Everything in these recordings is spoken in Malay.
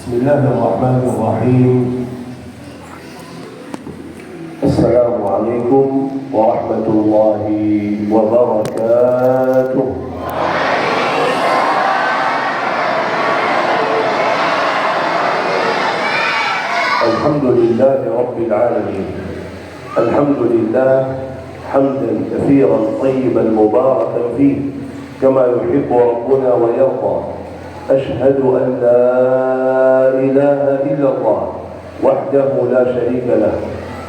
بسم الله الرحمن الرحيم. السلام عليكم ورحمة الله وبركاته. الحمد لله رب العالمين. الحمد لله حمدا كثيرا طيبا مباركا فيه كما يحب ربنا ويرضى. أشهد أن لا إله إلا الله وحده لا شريك له،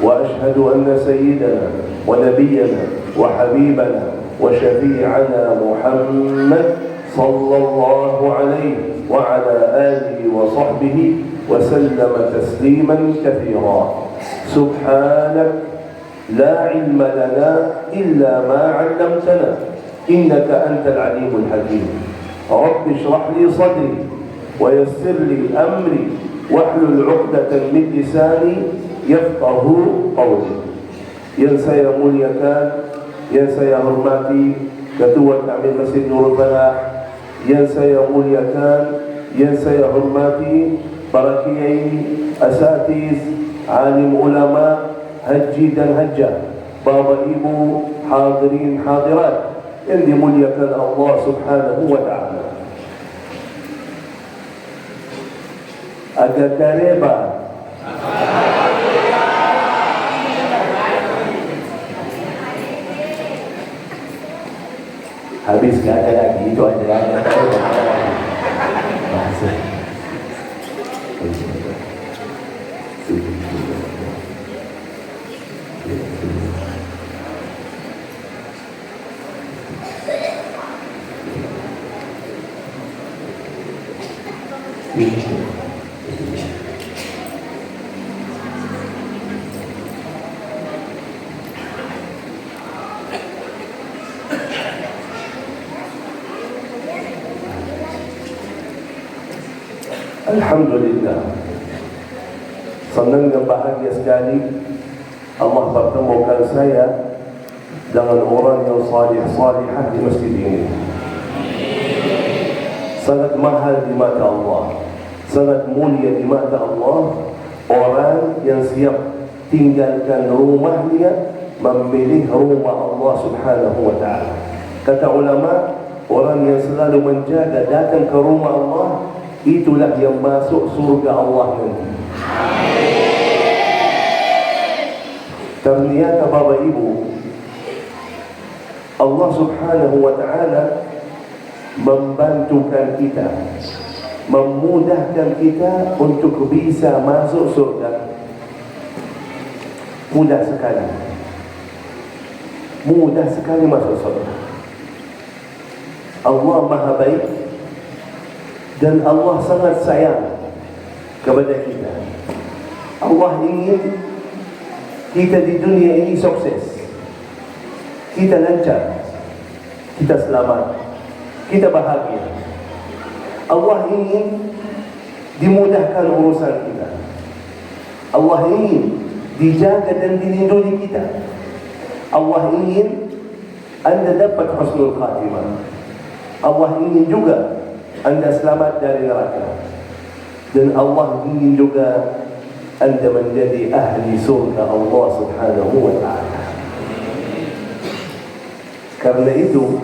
وأشهد أن سيدنا ونبينا وحبيبنا وشفيعنا محمد صلى الله عليه وعلى آله وصحبه وسلم تسليما كثيرا. سبحانك لا علم لنا إلا ما علمتنا إنك أنت العليم الحكيم. رب اشرح لي صدري ويسر لي أمري واحلل عقدة من لساني يفقه قولي. Yang saya muliakan, yang saya hormati Ketua Takmir Masjid Nurul Falah, yang saya muliakan, yang saya hormati para kiai, asatiz, alim ulama, haji dan hajjah, bapak ibu, hadirin hadirat yang dimuliakan Allah Subhanahu wa ta'ala. Agak kareba habis gak ada lagi, itu aja bahasa. Alhamdulillah, senang dan bahagia sekali Allah pertemukan saya dengan orang yang salih-salihah di masjid ini. Sangat mahal di mata Allah, sangat mulia di mata Allah orang yang siap tinggalkan rumahnya memilih rumah Allah Subhanahu wa ta'ala. Kata ulama, orang yang selalu menjaga datang ke rumah Allah, itulah yang masuk surga Allah nanti. Ternyata Bapak Ibu, Allah Subhanahu wa ta'ala membantukan kita, memudahkan kita untuk bisa masuk surga. Mudah sekali, mudah sekali masuk surga. Allah Maha Baik dan Allah sangat sayang kepada kita. Allah ingin kita di dunia ini sukses, kita lancar, kita selamat, kita bahagia. Allah ingin dimudahkan urusan kita. Allah ingin dijaga dan dilindungi kita. Allah ingin Anda dapat husnul khatimah. Allah ingin juga Anda selamat dari neraka. Dan Allah ingin juga Anda menjadi ahli surga Allah Subhanahu wa ta'ala. Karena itu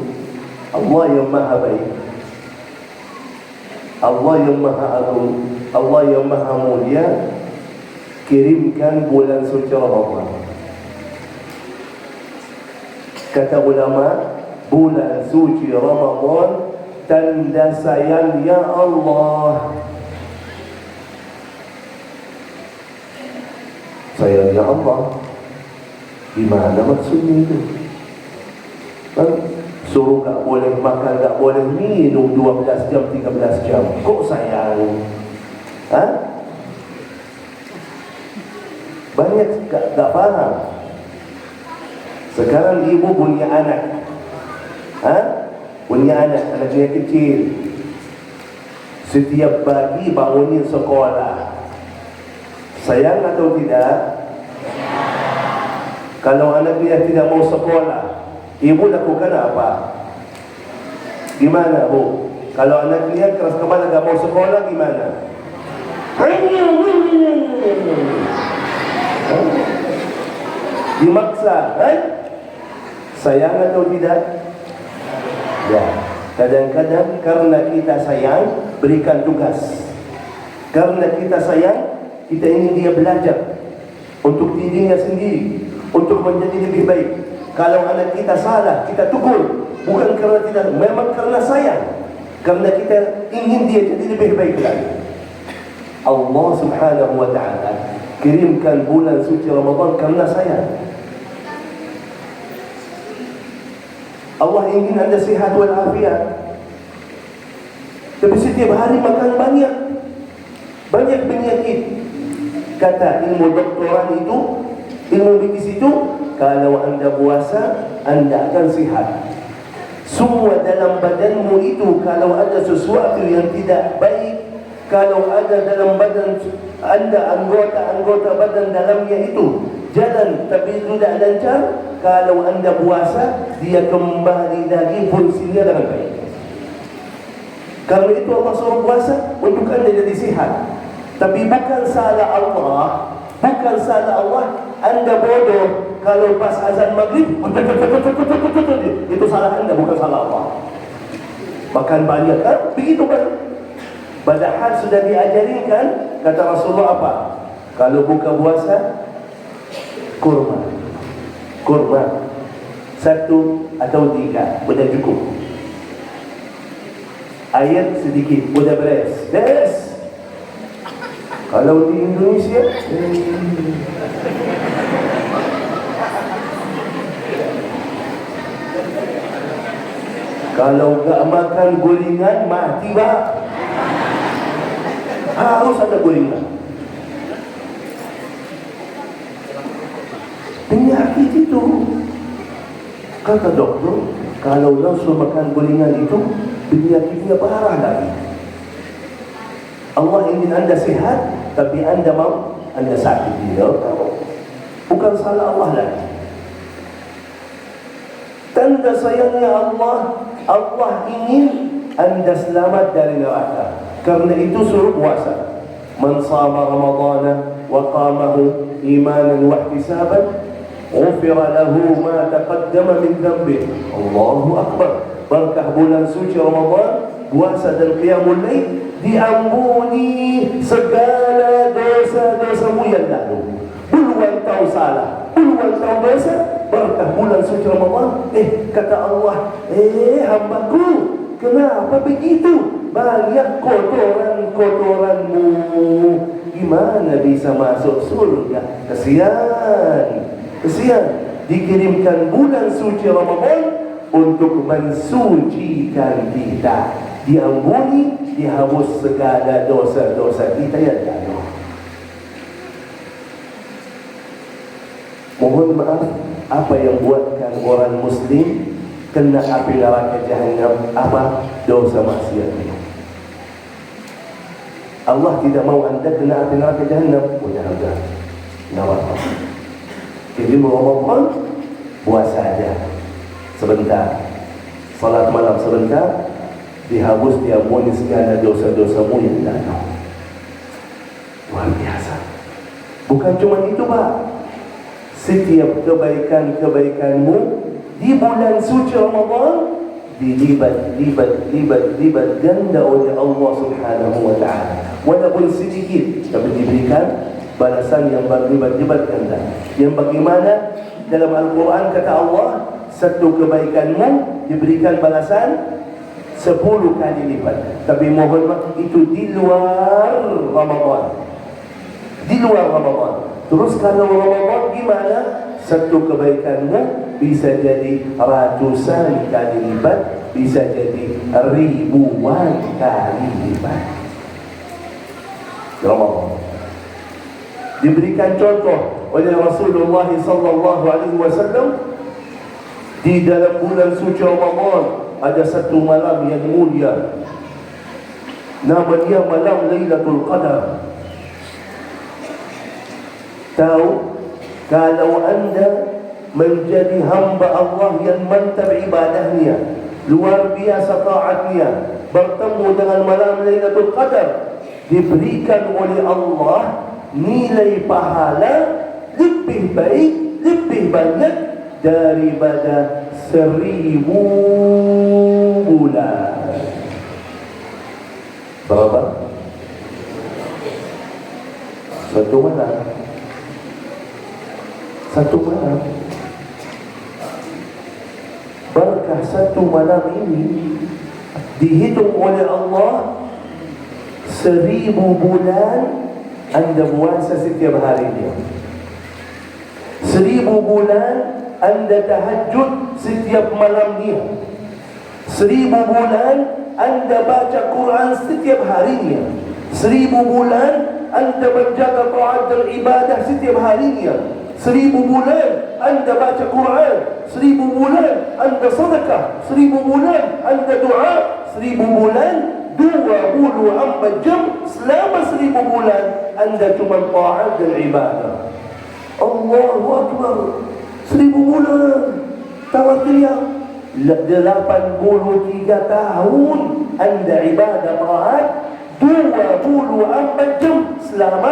Allah yang maha baik, Allah yang maha agung, Allah yang maha mulia kirimkan bulan suci Ramadan. Kata ulama, bulan suci Ramadan tanda sayangnya Allah. Sayangnya Allah, gimana maksudnya itu? Suruh tak boleh makan, tak boleh minum 12 jam, 13 jam. Kok sayang? Banyak tak faham. Sekarang ibu punya anak, punya anaknya kecil. Setiap pagi bangunin sekolah. Sayang atau tidak? Kalau anak dia tidak mau sekolah, ibu lakukan apa? Gimana Bu? Kalau anak dia keras kepala tak mau sekolah, gimana? Dimaksa, sayang atau tidak? Ya. Kadang-kadang karena kita sayang, berikan tugas. Karena kita sayang, kita ingin dia belajar untuk dirinya sendiri, untuk menjadi lebih baik. Kalau anak kita salah, kita tegur, bukan karena tidak, memang karena sayang, karena kita ingin dia jadi lebih baik lagi. Allah Subhanahu wa ta'ala kirimkan bulan suci Ramadan karena sayang. Allah ingin Anda sihat walafiat. Tapi setiap hari makan banyak penyakit. Kata ilmu doktoran itu, ilmu medis itu, kalau Anda puasa, Anda akan sihat. Semua dalam badanmu itu, kalau ada sesuatu yang tidak baik, kalau ada dalam badan Anda anggota-anggota badan dalamnya itu jalan tapi tidak lancar, kalau Anda puasa, dia kembali lagi fungsinya dengan baik. Karena itu Allah suruh puasa untuk Anda jadi sihat. Tapi bukan salah Allah, bukan salah Allah. Anda bodoh kalau pas azan maghrib itu salah Anda, bukan salah Allah. Makan banyak kan? Begitu kan? Padahal sudah diajarin kan? Kata Rasulullah apa? Kalau buka puasa, kurma 1 atau 3 sudah cukup. Air sedikit sudah beres. Kalau di Indonesia kalau enggak makan gorengan mati bah. Harus ada gorengan. Penyakit itu, kata dokter, kalau langsung makan gorengan itu penyakitnya parah lagi. Allah ingin Anda sehat, tapi Anda mau Anda sakit. Ya, bukan salah Allah lagi. Tanda sayangnya Allah ingin Anda selamat dari neraka. Karena itu suruh puasa. Man shama Ramadana wa qamahu imanan wa ihtisaban, ghufira lahu ma taqaddama min dhanbihi. Allahu akbar. Berkah bulan suci Ramadan, puasa dan qiyamul lail, diampuni segala dosa-dosamu yang lalu. Puluhan tahun salah, puluhan tahun dosa, berkah bulan suci Ramadan. Kata Allah, hambaku, kenapa begitu? Banyak kotoran-kotoranmu, gimana bisa masuk surga? Kesian. Dikirimkan bulan suci Ramadan untuk mensucikan kita, diampuni, dihapus segala dosa-dosa kita yang lalu. Mohon maaf, apa yang buatkan orang Muslim kena api neraka Jahannam? Apa? Dosa maksiat. Allah tidak mau Anda kena api neraka Jahannam. Mudah-mudahan tidak apa-apa. Jadi Ramadan puasa saja sebentar, salat malam sebentar, dihapus, diampuni segala dosa-dosamu yang lalu. Luar biasa. Bukan cuma itu Pak, setiap kebaikan-kebaikanmu di bulan suci Ramadan dilibat ganda oleh Allah Subhanahu wa ta'ala. Walaupun sedikit, tapi diberikan balasan yang berlibat-libat ganda. Yang bagaimana dalam Al-Quran kata Allah, satu kebaikanmu diberikan balasan 10 kali lipat. Tapi mohon maaf, itu di luar Ramadan. Di luar Ramadan. Terus kalau Ramadan gimana? Satu kebaikanmu bisa jadi ratusan kali lipat, bisa jadi ribuan kali lipat. Ramadan diberikan contoh oleh Rasulullah sallallahu alaihi wasallam. Di dalam bulan suci Ramadan ada satu malam yang mulia, namanya malam Lailatul Qadar. Tahu, kalau Anda menjadi hamba Allah yang mantap ibadahnya, luar biasa taatnya, bertemu dengan malam Lailatul Qadar, diberikan oleh Allah nilai pahala lebih baik, lebih banyak daripada 1000 bulan. Berapa? Satu malam. Satu malam. Berkah satu malam ini dihitung oleh Allah 1000 bulan Anda puasa setiap harinya. 1000 bulan Anda tahajud setiap malamnya. 1000 bulan Anda baca Quran setiap harinya. 1000 bulan Anda menjaga taat dan ibadah setiap harinya. 1000 bulan Anda baca Quran. 1000 bulan Anda sedekah. 1000 bulan Anda doa. 1000 bulan 24 jam. Selama 1000 bulan Anda cuma taat dan ibadah. Allahu Akbar. 1000 bulan. Tawar teriak 83 tahun Anda ibadah taat 24 jam selama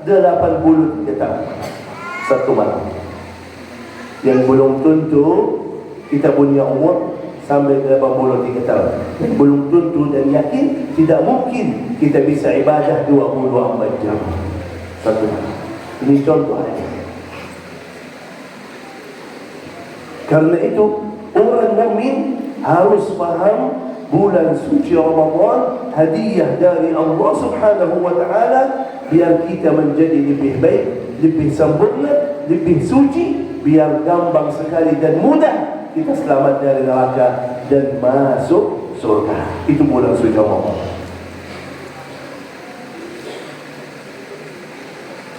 83 tahun. Satu malam. Yang belum tentu kita punya umur sampai 83 tahun. Yang belum tentu dan yakin tidak mungkin kita bisa ibadah 24 jam. Satu malam. Ini contoh aja. Karena itu orang mukmin harus faham bulan suci Ramadan hadiah dari Allah Subhanahu wa taala biar kita menjadi lebih baik, lebih sempurna, lebih suci, biar gampang sekali dan mudah kita selamat dari neraka dan masuk surga. Itu bulan suci Ramadan.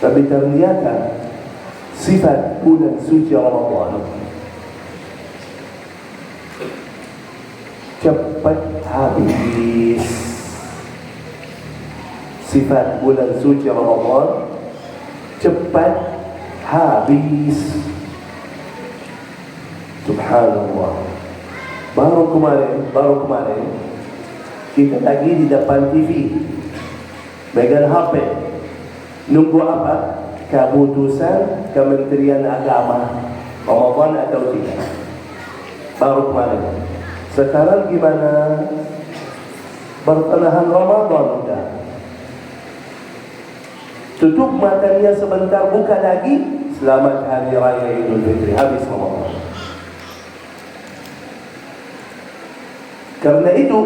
Tapi ternyata sifat bulan suci Ramadan cepat habis. Sifat bulan suci Ramadan cepat habis. Subhanallah. Baru kemarin kita lagi di depan TV megang HP nunggu apa? Keputusan Kementerian Agama Ramadan atau tidak. Baru kemarin. Sekarang gimana? Pertengahan Ramadan udah. Tutup matanya sebentar, buka lagi. Selamat Hari Raya Idul Fitri. Habis Ramadan. Karena itu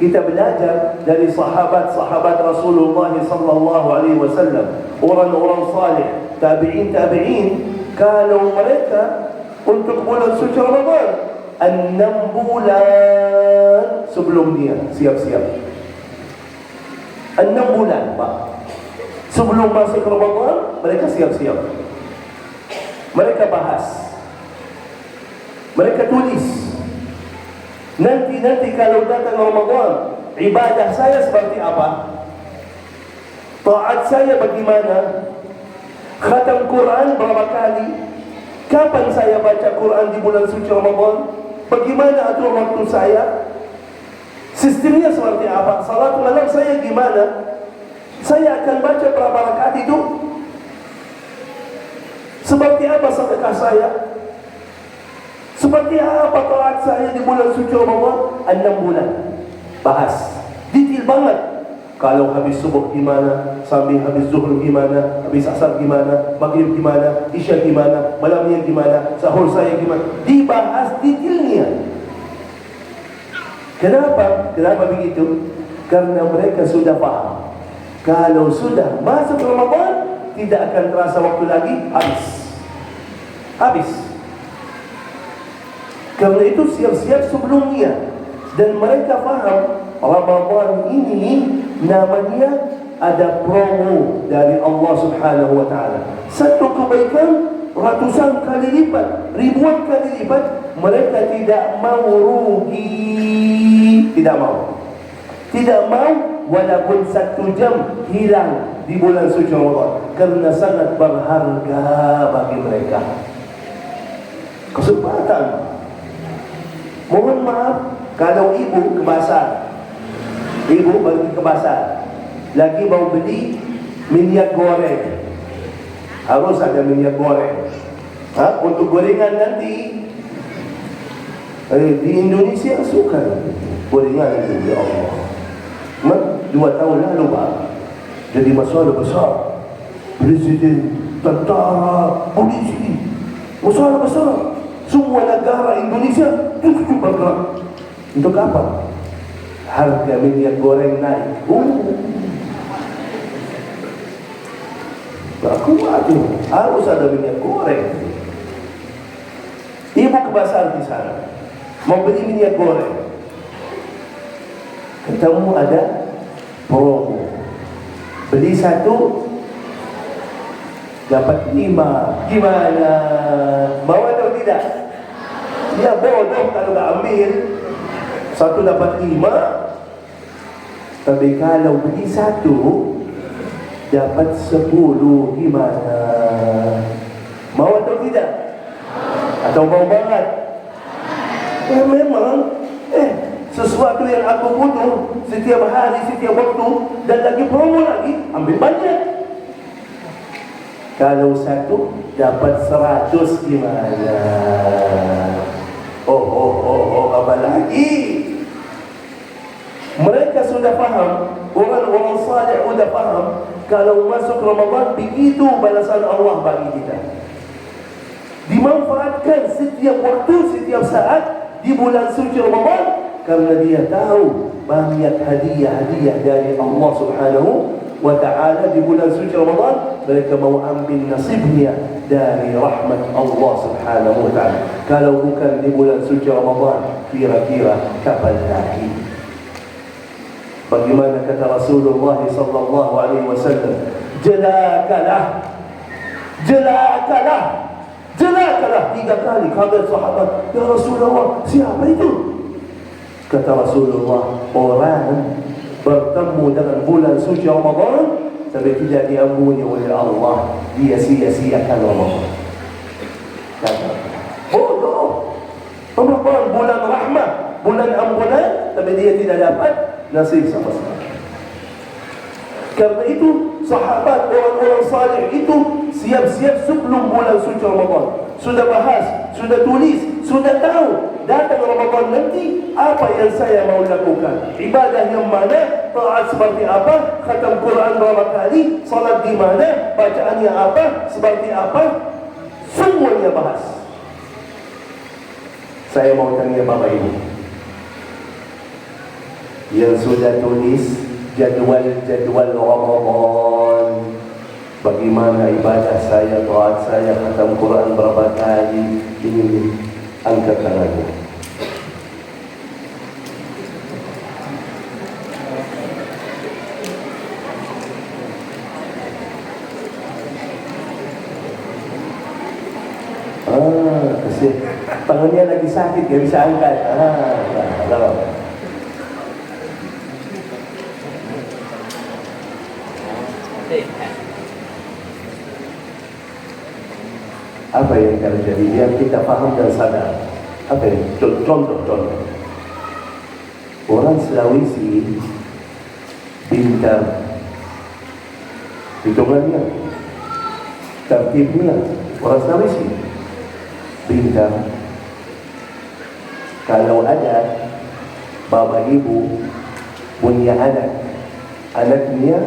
kita belajar dari sahabat-sahabat Rasulullah sallallahu alaihi wasallam, orang-orang saleh, tabi'in, kalau mereka untuk bulan suci Ramadan 6 bulan sebelum dia siap-siap. 6 bulan, Pak. Sebelum masuk Ramadan, mereka siap-siap. Mereka bahas. Mereka tulis. Nanti kalau datang Ramadan, ibadah saya seperti apa? Taat saya bagaimana? Khatam Quran berapa kali? Kapan saya baca Quran di bulan suci Ramadan? Bagaimana atur waktu saya? Sistemnya seperti apa? Salat malam saya gimana? Saya akan baca berapa rakaat itu? Seperti apa sedekah saya? Seperti apa taat saya di bulan suci Ramadan? 6 bulan. Bahas. Detail banget. Kalau habis subuh gimana, sambil habis zuhur gimana, habis asar gimana, maghrib gimana, isya gimana, malamnya gimana, sahur saya gimana, dibahas detailnya. Kenapa begitu? Karena mereka sudah paham. Kalau sudah masuk Ramadan, tidak akan terasa waktu lagi, habis. Karena itu siap-siap sebelumnya. Dan mereka faham Ramadan ini namanya ada promo dari Allah Subhanahu wa taala. Satu kebaikan ratusan kali lipat, ribuan kali lipat. Mereka tidak mau rugi. Tidak mau walaupun 1 jam hilang di bulan suci Ramadan, karena sangat berharga bagi mereka. Kesempatan. Mohon maaf kalau ibu ke pasar, ibu pergi ke pasar, lagi mau beli minyak goreng. Harus ada minyak goreng. Untuk gorengan nanti. Di Indonesia suka gorengan itu, ya Allah. 2 tahun lalu Pak, jadi masalah besar. Presiden, tentara, polisi, masalah besar. Semua negara Indonesia bergerak. Untuk apa? Harga minyak goreng naik. Aku mati. Harus ada minyak goreng. Ibu ke pasar di sana, mau beli minyak goreng. Ketemu ada promo. Beli 1 dapat 5. Gimana? Mau atau tidak? Dia bodoh kalau tak ambil. 1 dapat 5. Tapi kalau beli 1 dapat 10, gimana? Mau atau tidak? Atau mau banget? Memang sesuatu yang aku butuh setiap hari, setiap waktu, dan lagi promo lagi, ambil banyak. Kalau 1 dapat 100, gimana? Apa lagi? Mereka sudah faham, orang-orang saleh sudah faham, kalau masuk Ramadan begitu balasan Allah bagi kita. Dimanfaatkan setiap waktu, setiap saat di bulan suci Ramadan, karena dia tahu banyak hadiah-hadiah dari Allah Subhanahu wa ta'ala di bulan suci Ramadan. Mereka mau ambil nasibnya dari rahmat Allah Subhanahu wa ta'ala. Kalau bukan di bulan suci Ramadan, kira-kira kapan lagi? Bagaimana kata Rasulullah sallallahu alaihi wasallam, jelakalah 3 kali. Kaget sahabat, ya Rasulullah, siapa itu? Kata Rasulullah, orang bertemu dengan bulan suci Ramadan tapi tidak diampuni oleh Allah, dia sia-siakan Ramadan. Kata bodoh. Ramadan bulan rahmat, bulan ampunan, tapi dia tidak dapat nasib sama sekali. Karena itu sahabat, orang-orang saleh itu siap-siap sebelum bulan suci Ramadan. Sudah bahas, sudah tulis, sudah tahu datang Ramadan nanti apa yang saya mau lakukan, ibadah yang mana, taat seperti apa, khatam Quran berapa kali, salat di mana, bacaannya apa, seperti apa, semuanya bahas. Saya mau tanya Bapak Ibu yang sudah tulis jadual Ramadan, bagaimana ibadah saya, taat saya, khatam Quran berapa kali, ini angkat tangannya. Kasih. Tangannya lagi sakit, gak bisa angkat. Apa yang terjadi biar kita paham dan sadar. Apa yang contoh orang Sulawesi pintar, hitungannya, tertibnya. Orang Sulawesi pintar. Kalau ada bapak ibu punya anaknya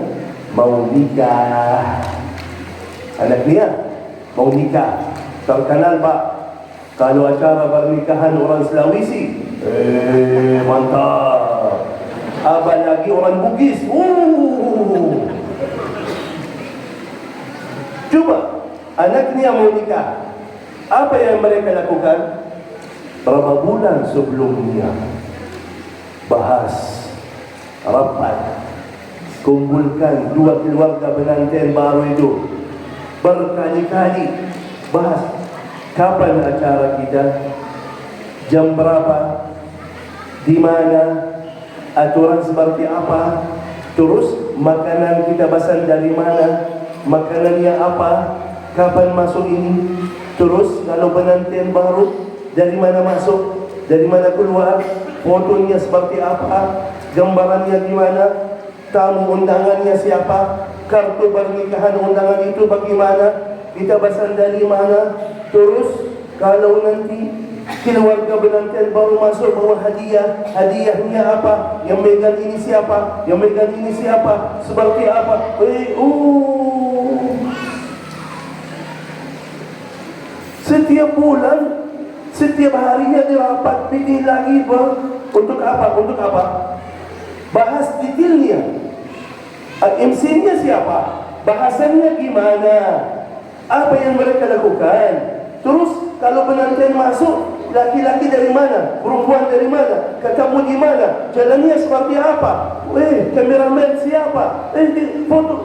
mau nikah, terkenal Pak, kalau acara pernikahan orang Sulawesi, mantap. Apalagi orang Bugis, coba anaknya mau nikah, apa yang mereka lakukan? Berapa bulan sebelumnya bahas, rapat, kumpulkan 2 keluarga pengantin baru itu, berkali-kali bahas kapan acara kita, jam berapa, di mana, aturan seperti apa, terus makanan kita pesan dari mana, makanannya apa, kapan masuk ini, terus kalau pengantin baru dari mana masuk, dari mana keluar, fotonya seperti apa, gambarannya gimana, tamu undangannya siapa, kartu pernikahan undangan itu bagaimana, kita pesan dari mana. Terus kalau nanti keluarga pengantin baru masuk bawa hadiah, hadiahnya apa, yang megang ini siapa, yang megang ini siapa, seperti apa. Setiap bulan, setiap harinya dirapat pilih lagi. Untuk apa? Untuk apa? Bahas detailnya. MC-nya siapa? Bahasannya gimana? Apa yang mereka lakukan? Terus kalau pengantin masuk, laki-laki dari mana? Perempuan dari mana? Ketemu di mana? Jalannya seperti apa? Kameramen siapa? Foto.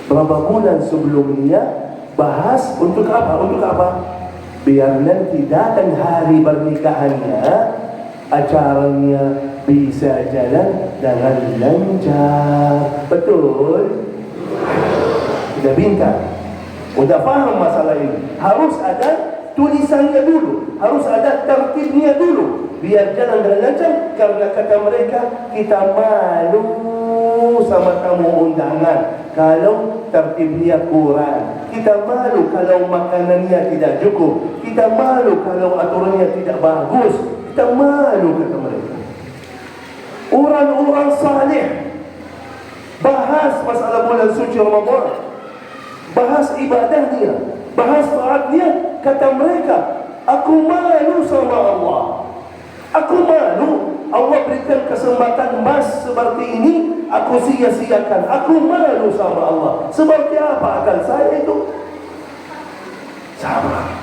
Berapa bulan sebelumnya bahas untuk apa? Untuk apa? Biar nanti datang hari pernikahannya, acaranya bisa jalan dengan lancar. Betul? Sudah pintar, sudah faham masalah ini. Harus ada tulisannya dulu, harus ada tertibnya dulu, biar jalan dengan lancar. Karena kata mereka, kita malu sama tamu undangan kalau tertibnya kurang. Kita malu kalau makanannya tidak cukup. Kita malu kalau aturannya tidak bagus. Kita malu, kata mereka. Orang-orang saleh bahas masalah bulan suci Ramadan, bahas ibadahnya, bahas taatnya. Kata mereka, aku malu sama Allah. Aku malu Allah berikan kesempatan emas seperti ini, aku sia-siakan. Aku malu sama Allah. Seperti apa akal saya itu? Sama.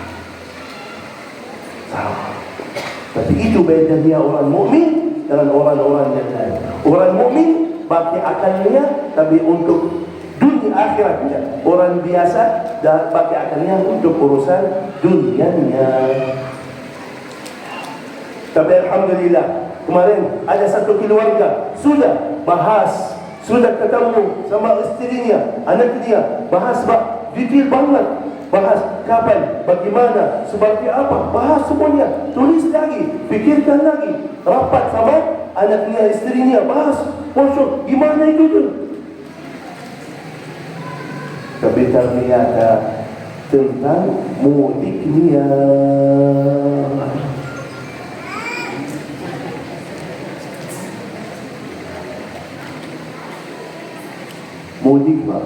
Tapi itu bedanya orang mukmin dengan orang-orang yang lain. Orang mukmin pakai akalnya tapi untuk dunia akhiratnya. Orang biasa dah pakai akalnya untuk urusan dunianya. Tapi alhamdulillah, kemarin ada satu keluarga sudah bahas, sudah ketemu sama istrinya, anak dia, bahas detail banget. Bahas kapan, bagaimana, seperti apa, bahas semuanya. Tulis lagi, fikirkan lagi, rapat sama anaknya, istrinya, bahas. Masuk, gimana itu tu? Tapi ternyata tentang mudiknya. Mudik pak,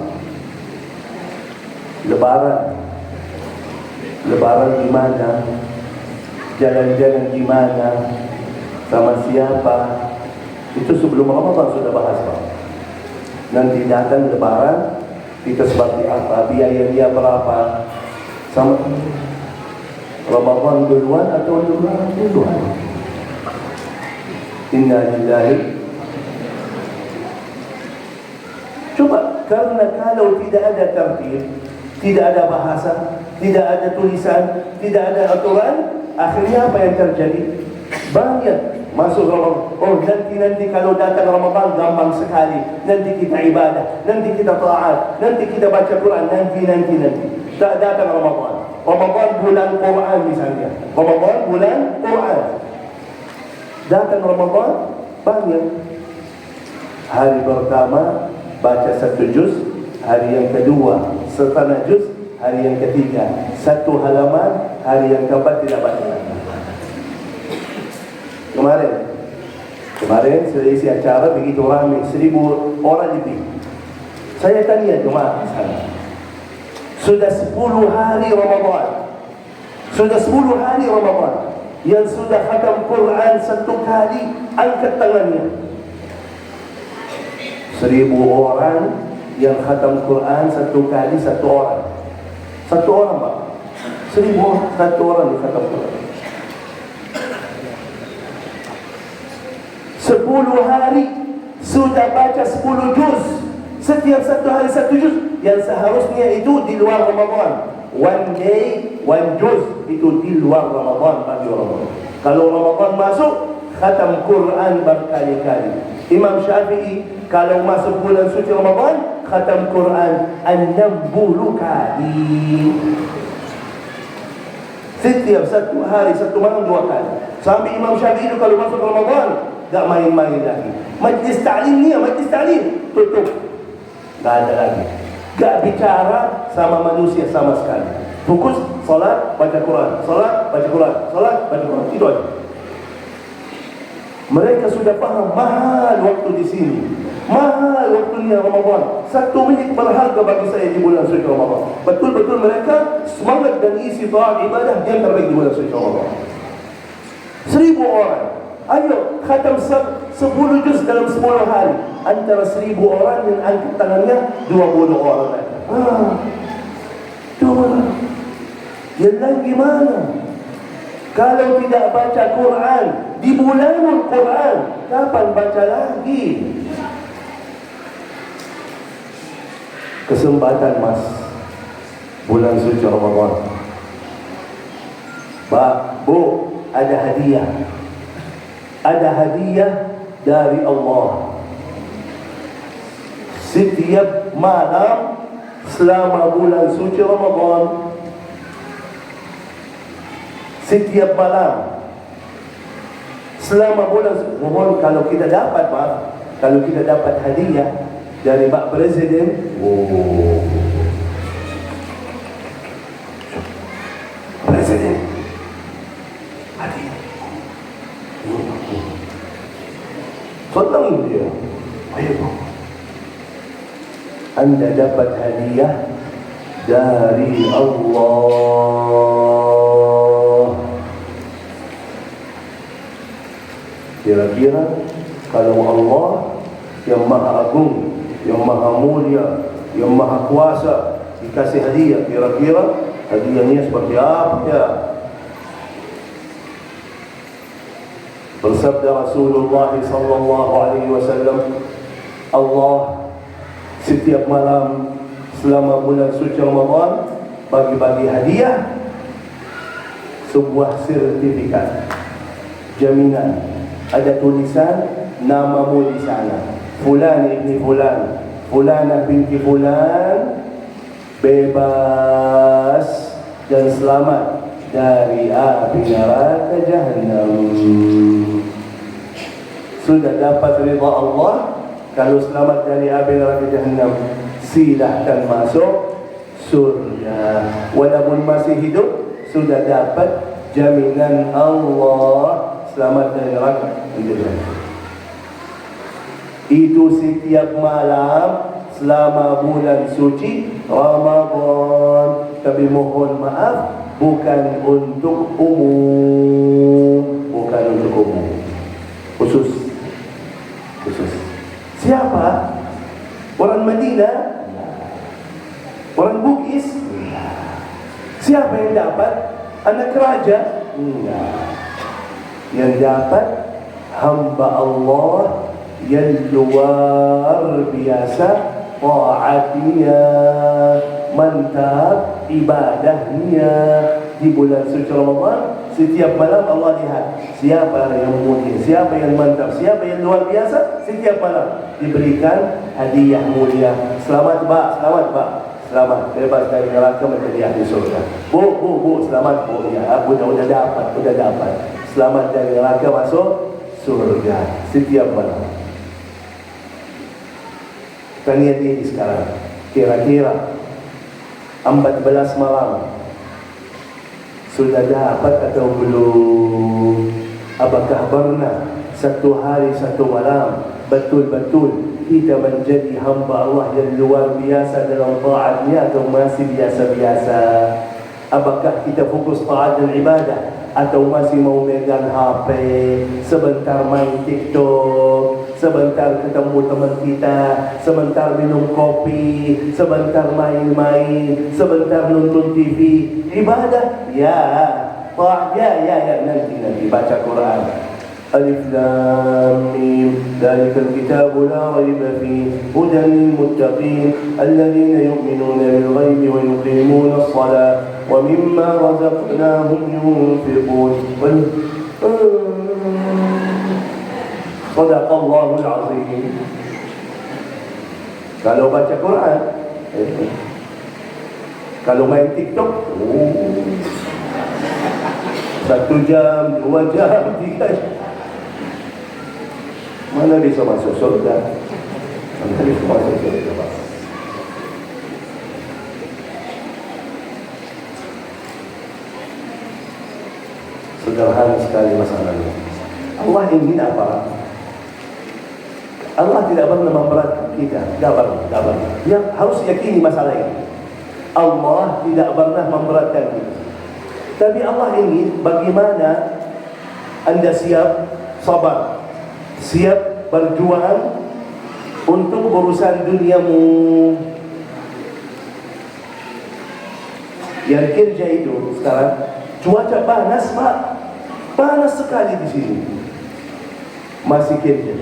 Lebaran di mana, jalan-jalan di mana, sama siapa. Itu sebelum Ramadan sudah bahas pak. Nanti datang Lebaran, kita seperti apa, biayanya berapa, sama Ramadan duluan atau Lebaran duluan. Inna lillahi. Coba, karena kalau tidak ada tertib, tidak ada bahasa, tidak ada tulisan, tidak ada aturan, akhirnya apa yang terjadi? Banyak masuk Ramadan. Oh, nanti kalau datang Ramadan gampang sekali. Nanti kita ibadah, nanti kita taat, nanti kita baca Quran, nanti. Tak datang Ramadan. Ramadan bulan Quran misalnya. Ramadan bulan Quran. Datang Ramadan banyak. Hari pertama baca 1 juz, hari yang kedua setengah juz, hari yang ketiga 1 halaman, hari yang keempat tidak baca lagi. Kemarin saya isi acara begitu ramai, 1000 orang lebih. Saya tanya jemaah di sana, sudah 10 hari Ramadan, yang sudah khatam Quran 1 kali, angkat tangannya. 1000 orang yang khatam Quran 1 kali, 1 orang. 1 orang pak, 1000 orang, 1 orang yang khatam Quran. 10 hari sudah baca 10 juz. Setiap 1 hari 1 juz, yang seharusnya itu di luar Ramadan. 1 day 1 juz, itu di luar Ramadan bagi Ramadan. Kalau Ramadan masuk, khatam Quran berkali-kali. Imam Syafi'i kalau masuk bulan suci Ramadan, khatam Quran 60 kali. Setiap 1 hari 1 malam 2 kali. Sampai Imam Syafi'i itu kalau masuk Ramadan, gak main-main lagi. Majlis ta'lim ni, majlis ta'lim tutup, gak ada lagi. Gak bicara sama manusia sama sekali. Fokus solat, baca Quran, solat, baca Quran, solat, baca Quran. Itu aja. Mereka sudah faham mahal waktu di sini, mahal waktunya Ramadan. 1 minit berharga bagi saya di bulan suci Ramadan. Betul-betul mereka semangat dan isi taat ibadah yang terbaik di bulan suci Ramadan. 1000 orang, ayo khatam 10 juz dalam 10 hari. Antara 1000 orang yang angkat tangannya 20 orang. Coba, yang lain gimana? Kalau tidak baca Quran di bulan Quran, kapan baca lagi? Kesempatan mas, bulan suci Ramadan. Pak, Bu, ada hadiah. Ada hadiah dari Allah. Setiap malam selama bulan suci Ramadan, setiap malam selama bulan Ramadan, kalau kita dapat, Pak, kalau kita dapat hadiah dari Pak Presiden, Presiden hadiah, senang dia. Ayo, Anda dapat hadiah dari Allah. Kira-kira kalau Allah yang maha agung, yang maha mulia, yang maha kuasa dikasih hadiah, kira-kira hadiahnya seperti apa ya? Bersabda Rasulullah sallallahu alaihi wasallam, Allah setiap malam selama bulan suci Ramadan bagi-bagi hadiah, sebuah sertifikat jaminan, ada tulisan namamu di sana, Fulan ibni Fulan, Fulanah binti Fulan, bebas dan selamat dari api neraka Jahannam. Sudah dapat ridha Allah. Kalau selamat dari api neraka Jahannam, silahkan masuk surga. Walaupun masih hidup, sudah dapat jaminan Allah selamat dari neraka. Itu setiap malam selama bulan suci Ramadan. Tapi mohon maaf, bukan untuk umum, bukan untuk umum, khusus. Siapa? Orang Madinah? Orang Bugis? Siapa yang dapat? Anak raja? Yang dapat hamba Allah yang luar biasa taatnya, mantap ibadahnya di bulan suci Ramadan. Setiap malam Allah lihat siapa yang mulia, siapa yang mantap, siapa yang luar biasa. Setiap malam diberikan hadiah mulia. Selamat Pak, selamat Pak, selamat bebas dari neraka menjadi ahli surga. Bu, selamat Bu. Ya, udah dapat. Selamat dari neraka masuk surga setiap malam. Kita lihat ini sekarang, kira-kira 14 malam sudah dapat atau belum? Apakah pernah 1 hari 1 malam betul-betul kita menjadi hamba Allah yang luar biasa dalam taatnya, atau masih biasa-biasa? Apakah kita fokus taat dan ibadah, atau masih mau megang HP, sebentar main TikTok, sebentar ketemu teman kita, sebentar minum kopi, sebentar main-main, sebentar nonton TV? Ibadah ya, taat ya, nanti baca Quran. Alif Lam Mim, Dzalikal Kitabu La Raiba Fihi, Hudan lil Muttaqin, Alladzina yu'minuna bil ghaibi wa yuqimuna as-salata wa mimma razaqnahum yunfiqun. Shadaqallahul azim. Kalau baca Quran, kalau main TikTok, 1 jam, 2 jam, 3 jam. Mana bisa masuk surga? Mana bisa masuk surga, Pak? Sederhana sekali masalahnya. Allah ingin apa? Allah tidak pernah memberatkan kita. Tidak pernah. Yang harus yakini masalah ini. Allah tidak pernah memberatkan kita. Tapi Allah ingin bagaimana anda siap sabar, siap berjuang untuk urusan duniamu. Yang kerja itu sekarang cuaca panas, Pak. Panas sekali di sini. Masih kerja.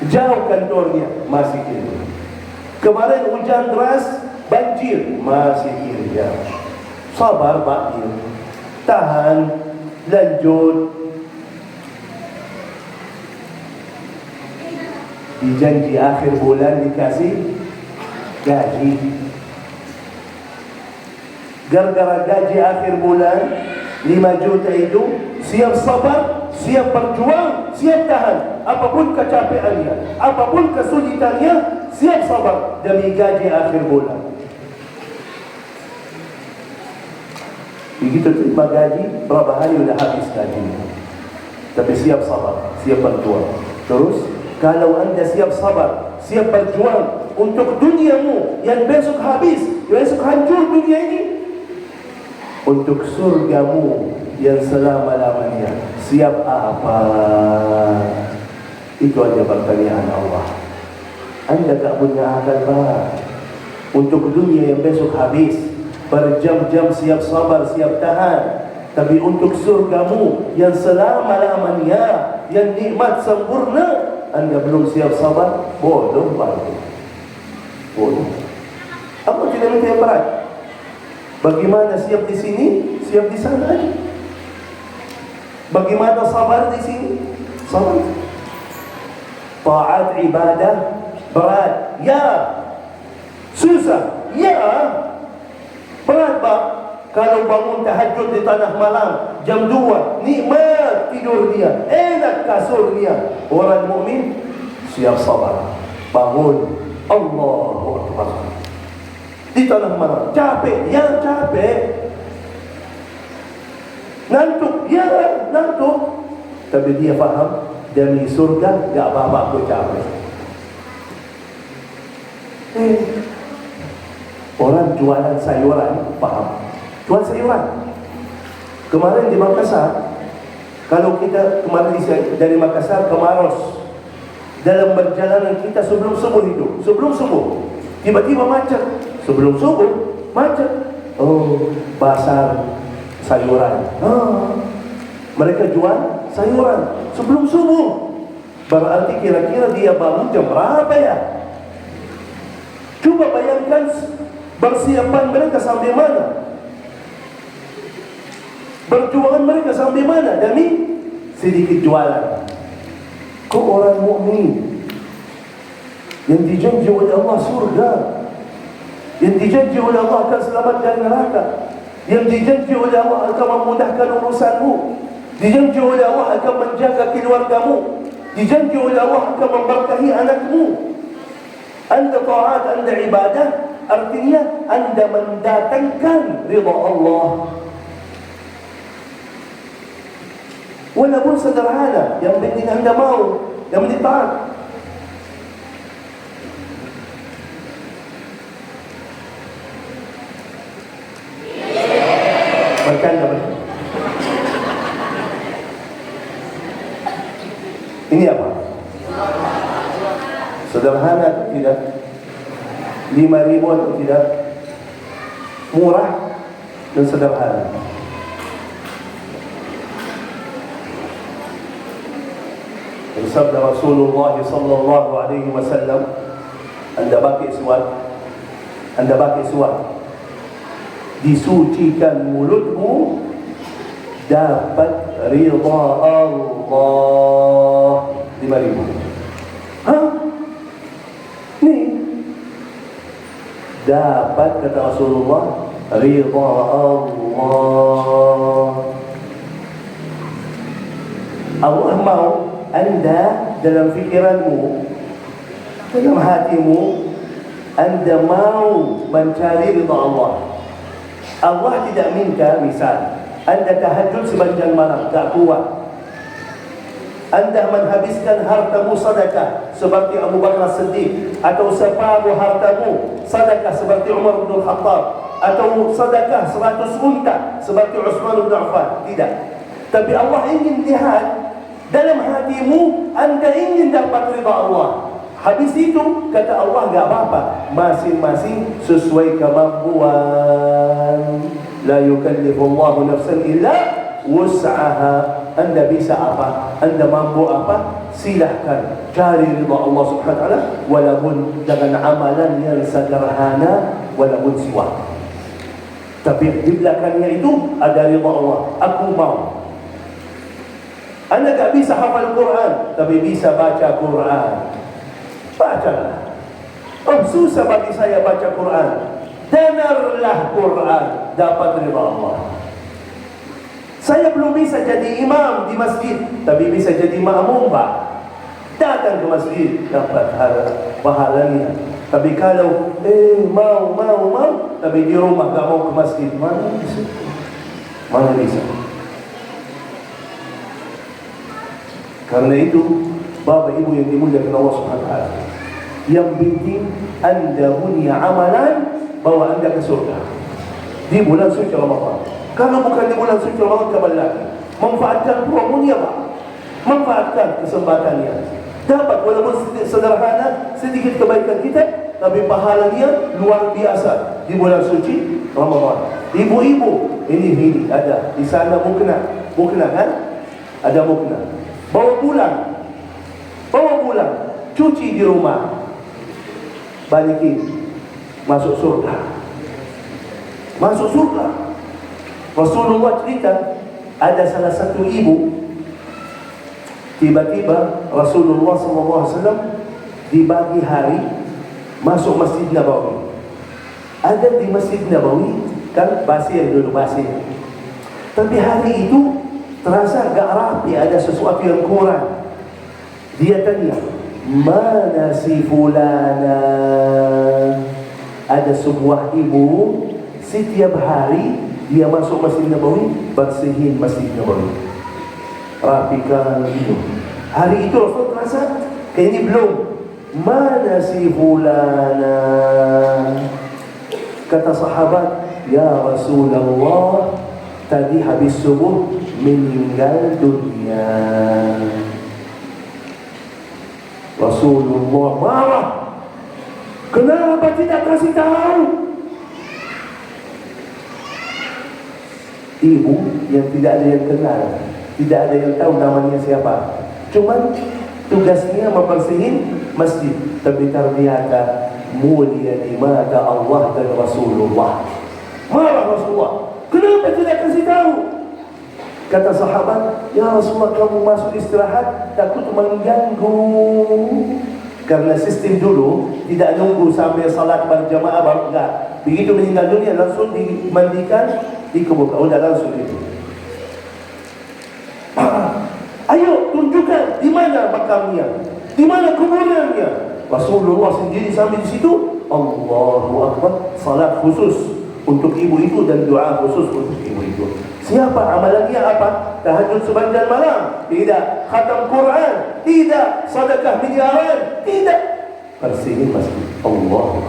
Jauh kantornya, masih kerja. Kemarin hujan deras, banjir, masih kerja. Sabar, Pak. Tahan, lanjut. Dijanji akhir bulan dikasih gaji. Gara-gara gaji akhir bulan 5 juta itu, siap sabar, siap berjuang, siap tahan. Apapun kecapeannya, apapun kesulitannya, siap sabar demi gaji akhir bulan. Begitu terima gaji, berapa hari sudah habis gajinya. Tapi siap sabar, siap berjuang. Terus, kalau anda siap sabar, siap berjuang untuk duniamu yang besok habis, besok hancur dunia ini, untuk surgamu yang selama-lamanya, siap apa? Itu aja pertanyaan Allah. Anda tak punya akal, Pak. Untuk dunia yang besok habis, berjam-jam siap sabar, siap tahan. Tapi untuk surgamu yang selama-lamanya, yang nikmat sempurna, anda belum siap sabar, bodoh, Pak. Bodoh. Apa tidak minta yang berat? Bagaimana siap di sini, siap di sana aja. Bagaimana sabar di sini, sabar. Taat ibadah berat, ya. Susah, ya. Berat, Pak. Kalau bangun tahajud di tanah malam jam 2, nikmat tidur dia, enak kasur dia. Orang mukmin siap sabar, bangun, Allahu Akbar. Di tanah malam capek, ya capek. Nantuk, ya nantuk. Tapi dia faham demi surga gak apa-apa aku capek. Orang jualan sayuran paham. Jual sayuran. Kemarin di Makassar, kalau kita kemarin dari Makassar ke Maros, dalam perjalanan kita sebelum subuh itu, sebelum subuh, tiba-tiba macet. Sebelum subuh macet. Oh, pasar sayuran. Mereka jual sayuran sebelum subuh. Berarti kira-kira dia bangun jam berapa ya? Coba bayangkan persiapan mereka sampai mana, perjuangan mereka sampai mana demi sedikit jualan. Kau orang mukmin yang dijanji oleh Allah surga, yang dijanji oleh Allah akan selamat dari neraka, yang dijanji oleh Allah akan memudahkan urusanmu, dijanji oleh Allah akan menjaga keluargamu, dijanji oleh Allah akan memberkahi anakmu. Anda taat, anda ibadah, artinya anda mendatangkan ridha Allah. Walaupun sederhana, yang penting anda mau, yang penting taat. Bercanda. Ini apa? Sederhana atau tidak? 5.000 atau tidak? Murah dan sederhana. Bersabda Rasulullah sallallahu alaihi wasallam, anda pakai suat, disucikan mulutmu, dapat ridha Allah. 5.000. Hah? Nih, dapat kata Rasulullah ridha Allah. Allah mau anda dalam fikiranmu, dalam hatimu, anda mau mencari ridha Allah. Allah tidak minta, misal anda tahajud sepanjang malam, tak kuat, anda menghabiskan hartamu sedekah seperti Abu Bakar Siddiq, atau separuh hartamu sedekah seperti Umar bin Khattab, atau sedekah 100 unta seperti Utsman bin Affan. Tidak. Tapi Allah ingin lihat dalam hatimu, anda ingin dapat ridha Allah. Habis itu kata Allah, enggak apa-apa, masing-masing sesuai kemampuan. La yukallifullahu nafsan illa wus'aha. Anda bisa apa, anda mampu apa, silahkan cari ridha Allah Subhanahu wa taala, walaupun dengan amalan yang sederhana, walaupun siwa. Tapi di belakangnya itu ada ridha Allah. Aku mau. Anda tak bisa hafal Quran, tapi bisa baca Quran. Bacalah. Oh, susah bagi saya baca Quran. Dengarlah Quran, dapat ridha Allah. Saya belum bisa jadi imam di masjid, tapi bisa jadi makmum, Pak. Datang ke masjid, dapat pahalanya. Tapi kalau mau, tapi di rumah tak mau ke masjid, mana bisa? Mana bisa? Karena itu, Bapak Ibu yang dimuliakan Allah Subhanahu wa taala, yang penting anda punya amalan bawa anda ke surga di bulan suci Ramadan. Kalau bukan di bulan suci Ramadan, kembali lagi, manfaatkan promonya, Pak. Manfaatkan kesempatannya. Dapat walaupun sederhana, sedikit kebaikan kita, tapi pahalanya luar biasa di bulan suci Ramadan. Ibu-ibu, ini ada di sana mukna kan? Ada mukna. Bawa pulang, cuci di rumah, balikin, masuk surga. Rasulullah cerita, ada salah satu ibu, tiba-tiba Rasulullah SAW di pagi hari masuk Masjid Nabawi. Ada di Masjid Nabawi kan basir. Tapi hari itu terasa agak rapi, ada sesuatu yang kurang. Dia tanya, mana si fulana? Ada sebuah ibu, setiap hari dia masuk Masjid Nabawi, bersihin Masjid Nabawi, rapikan itu. Hari itu Rasul terasa kayak ini belum. Mana si fulana? Kata sahabat, ya Rasulullah, tadi habis subuh meninggal dunia. Rasulullah marah. Kenapa tidak kasih tahu? Ibu yang tidak ada yang kenal, tidak ada yang tahu namanya siapa, cuman tugasnya membersihin masjid. Tapi ternyata mulia di mata Allah dan Rasulullah. Marah Rasulullah, kenapa tidak kasih tahu? Kata sahabat, ya Rasulullah, kamu masuk istirahat, takut mengganggu. Karena sistem dulu tidak nunggu sampai salat berjamaah baru, enggak. Begitu meninggal dunia langsung dimandikan, dikuburkan, udah langsung itu. Ayo tunjukkan di mana makamnya, di mana kuburannya. Rasulullah sendiri sampai di situ, Allahu Akbar, salat khusus untuk ibu itu dan doa khusus untuk ibu itu. Siapa amalannya apa? Tahajud sepanjang malam? Tidak. Khatam Quran? Tidak. Sedekah miliaran? Tidak. Bersihin masjid. Allah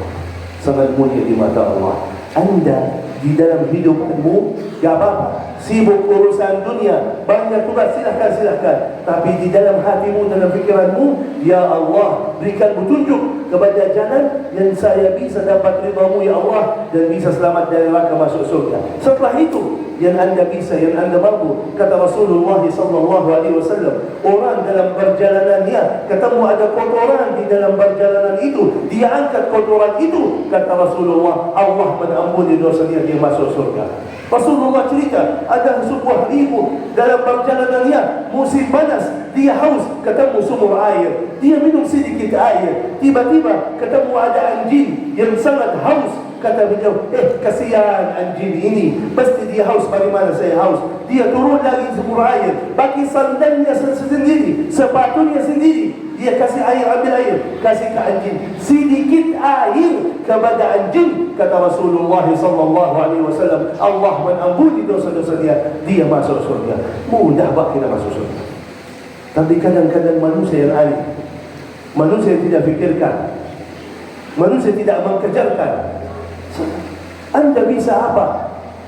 sangat mulia di mata Allah. Anda di dalam hidupmu gak apa-apa, sibuk urusan dunia, banyak tugas, silahkan. Tapi di dalam hatimu, dalam fikiranmu, ya Allah, berikan petunjuk kepada jalan yang saya bisa dapat ridhamu ya Allah, dan bisa selamat dari neraka masuk surga. Setelah itu, yang anda bisa, yang anda mampu, kata Rasulullah SAW, orang dalam perjalanannya ketemu ada kotoran di dalam perjalanan itu, dia angkat kotoran itu, kata Rasulullah, Allah mengampuni dosanya, dia masuk surga. Rasulullah cerita, ada sebuah ibu dalam perjalanannya musim panas, dia haus, ketemu sumur air, dia minum sedikit air, tiba-tiba ketemu ada anjing yang sangat haus, kata beliau, kasihan anjing ini, pasti dia haus, bagaimana saya haus. Dia turun lagi sumur air, bagi sandalnya sendiri, sepatunya sendiri, dia kasih air, ambil air, kasih ke anjing. Sedikit air kepada anjing, kata Rasulullah sallallahu alaihi wasallam, Allah mengampuni dosa-dosa dia, dia masuk surga. Mudah bak kita masuk surga. Tapi kadang-kadang manusia yang alim, manusia yang tidak fikirkan, manusia tidak mengejarkan. Anda bisa apa?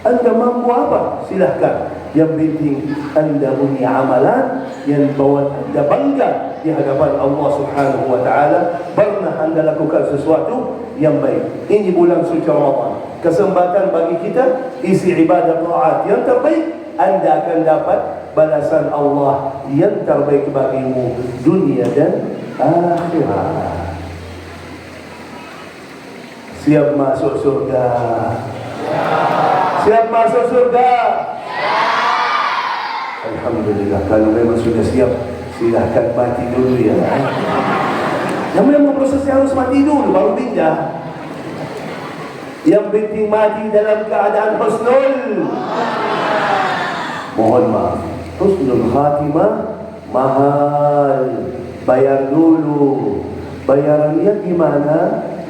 Anda mampu apa? Silahkan. Yang penting Anda punya amalan yang membuat Anda bangga di hadapan Allah Subhanahu wa taala. Pernah Anda lakukan sesuatu yang baik. Ini bulan suci Ramadan, kesempatan bagi kita isi ibadah taat yang terbaik. Anda akan dapat balasan Allah yang terbaik bagimu dunia dan akhirat. Siap masuk surga? Siap masuk surga? Alhamdulillah. Kalau memang sudah siap, silahkan mati dulu ya. Yang memang prosesnya harus mati dulu baru pindah. Yang penting mati dalam keadaan husnul. Mohon maaf, husnul khatimah mahal. Bayar dulu. Bayarannya gimana?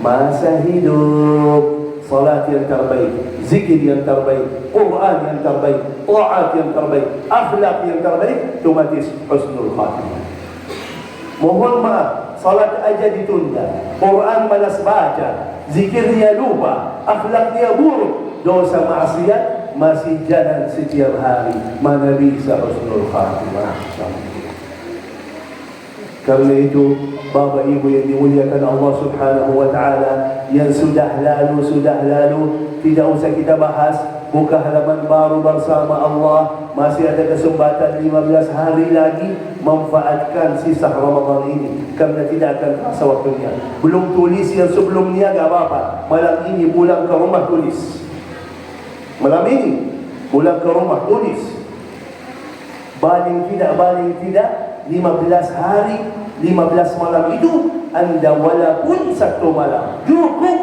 Masa hidup. Salat yang terbaik, zikir yang terbaik, Quran yang terbaik, taat yang terbaik, akhlak yang terbaik, otomatis husnul khatimah. Mohon maaf, salat aja ditunda, Quran malas baca, zikirnya lupa, akhlaknya buruk, dosa maksiat masih jalan setiap hari. Mana bisa husnul khatimah? Karena itu, Bapak Ibu yang dimuliakan Allah Subhanahu wa taala, yang sudah lalu, tidak usah kita bahas. Buka halaman baru bersama Allah. Masih ada kesempatan 15 hari lagi. Manfaatkan sisa Ramadan ini, karena tidak akan terasa waktunya. Belum tulis yang sebelumnya, gak apa-apa. Malam ini pulang ke rumah tulis. Malam ini pulang ke rumah tulis. Paling tidak 15 hari, 15 malam itu Anda walaupun satu malam cukup.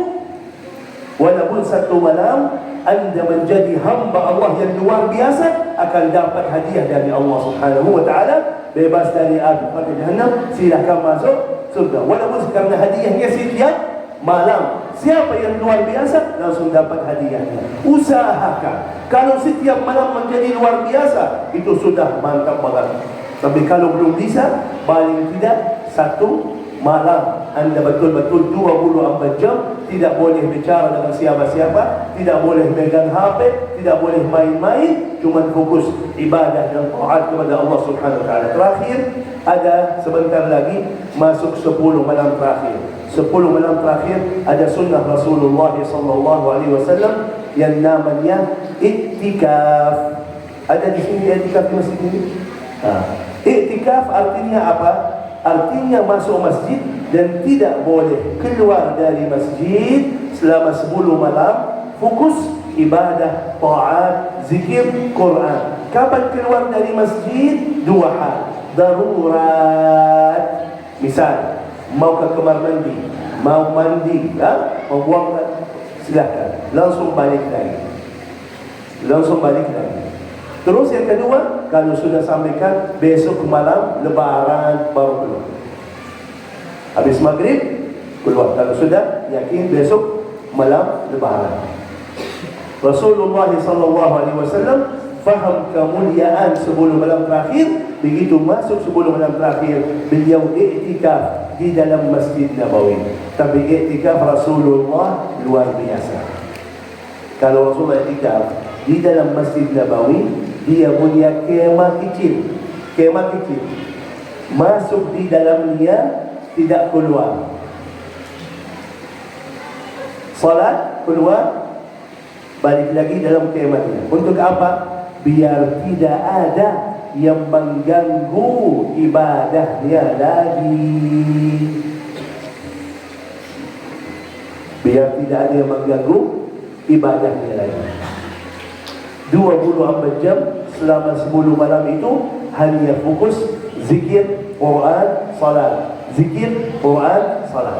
Walaupun satu malam Anda menjadi hamba Allah yang luar biasa, akan dapat hadiah dari Allah Subhanahu wa taala, bebas dari api jahannam, silakan masuk surga. Walaupun karena hadiahnya setiap malam. Siapa yang luar biasa langsung dapat hadiahnya. Usahakan. Kalau setiap malam menjadi luar biasa, itu sudah mantap banget. Tapi kalau belum bisa, paling tidak satu malam Anda betul-betul 24 jam tidak boleh bicara dengan siapa-siapa, tidak boleh pegang HP, tidak boleh main-main, cuma fokus ibadah dan taat kepada Allah Subhanahu wa taala. Terakhir, ada sebentar lagi masuk 10 malam terakhir. 10 malam terakhir ada sunnah Rasulullah sallallahu alaihi wasallam yang namanya iktikaf. Ada di sini iktikaf di masjid ini? Iktikaf artinya apa? Artinya masuk masjid dan tidak boleh keluar dari masjid selama 10 malam, fokus ibadah, taat, zikir, Quran. Kapan keluar dari masjid? Dua hal. Darurat. Misal, mau ke kamar mandi, mau mandi, mau buang, silakan. Langsung balik lagi. Terus yang kedua, kalau sudah sampaikan besok malam lebaran baru keluar. Habis maghrib keluar. Kalau sudah yakin besok malam lebaran. Rasulullah sallallahu alaihi wasallam faham kemuliaan 10 malam terakhir. Begitu masuk 10 malam terakhir, beliau iktikaf di dalam Masjid Nabawi. Tapi iktikaf Rasulullah luar biasa. Kalau Rasulullah iktikaf di dalam Masjid Nabawi, dia punya kemah kecil. Masuk di dalamnya, tidak keluar. Salat, keluar, balik lagi dalam kemahnya. Untuk apa? Biar tidak ada yang mengganggu ibadahnya lagi. Biar tidak ada yang mengganggu ibadahnya lagi. 24 jam selama 10 malam itu hanya fokus zikir, Quran, salat. Zikir, Quran, salat.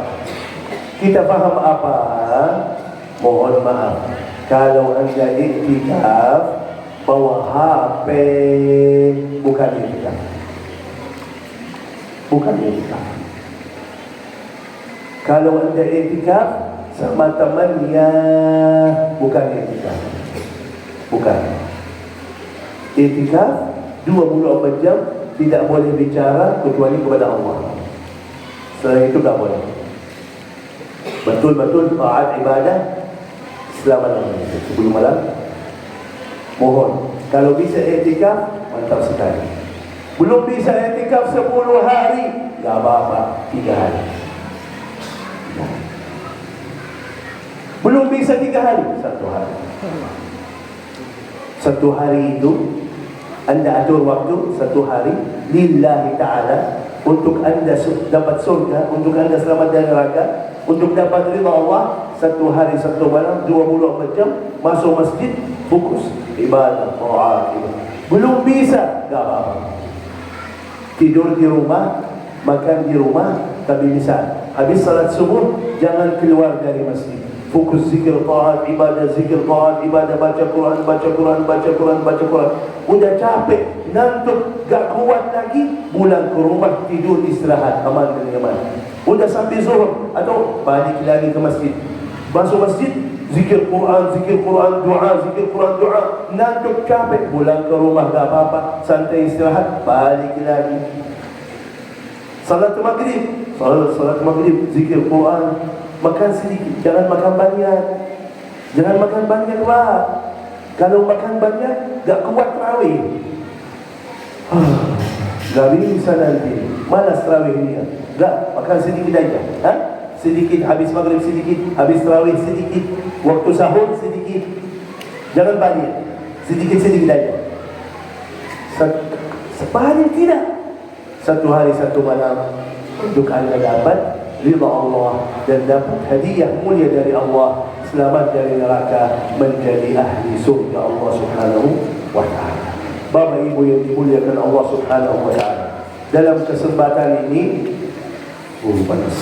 Kita faham apa? Mohon maaf, kalau anda iktikaf bawa HP, bukan iktikaf. Bukan iktikaf. Kalau anda iktikaf sama temannya, bukan iktikaf. Bukan. Iktikaf 24 jam tidak boleh bicara kecuali kepada Allah. Selain itu tak boleh. Betul-betul taat ibadah selama-lamanya sebelum malam. Mohon, kalau bisa iktikaf, mantap sekali. Belum bisa iktikaf 10 hari, tak apa-apa, 3 hari. Belum bisa 3 hari, 1 hari. 1 hari itu anda atur waktu 1 hari lillahi ta'ala, untuk anda dapat surga, untuk anda selamat dari neraka, untuk dapat ridha Allah. 1 hari 1 malam 24 jam masuk masjid, fokus ibadah, taat. Belum bisa, tak apa-apa. Tidur di rumah, makan di rumah, tapi bisa. Habis salat subuh jangan keluar dari masjid. Fokus zikir taat, ibadah, zikir taat, ibadah, baca Quran, baca Quran, baca Quran, baca Quran. Udah capek, ngantuk, gak kuat lagi, pulang ke rumah, tidur, istirahat, aman dan nyaman. Udah sampai zuhur atau balik lagi ke masjid. Masuk masjid, zikir Quran, doa, zikir Quran, doa. Ngantuk, capek, pulang ke rumah, gak apa-apa, santai istirahat, balik lagi. Salat maghrib, salat maghrib, zikir Quran. Makan sedikit, jangan makan banyak. Jangan makan banyak lah. Kalau makan banyak, gak kuat tarawih. Gak bisa nanti. Malas tarawih ni. Gak, makan sedikit aja. Sedikit, habis maghrib sedikit, habis tarawih sedikit, waktu sahur sedikit. Jangan banyak. Sedikit-sedikit aja. Sepadan tidak. 1 hari 1 malam untuk anda dapat ridha Allah dan dapat hadiah mulia dari Allah, selamat dari neraka, menjadi ahli surga Allah Subhanahu wa ta'ala. Bapak Ibu yang dimuliakan Allah Subhanahu wa ta'ala, dalam kesempatan ini panas.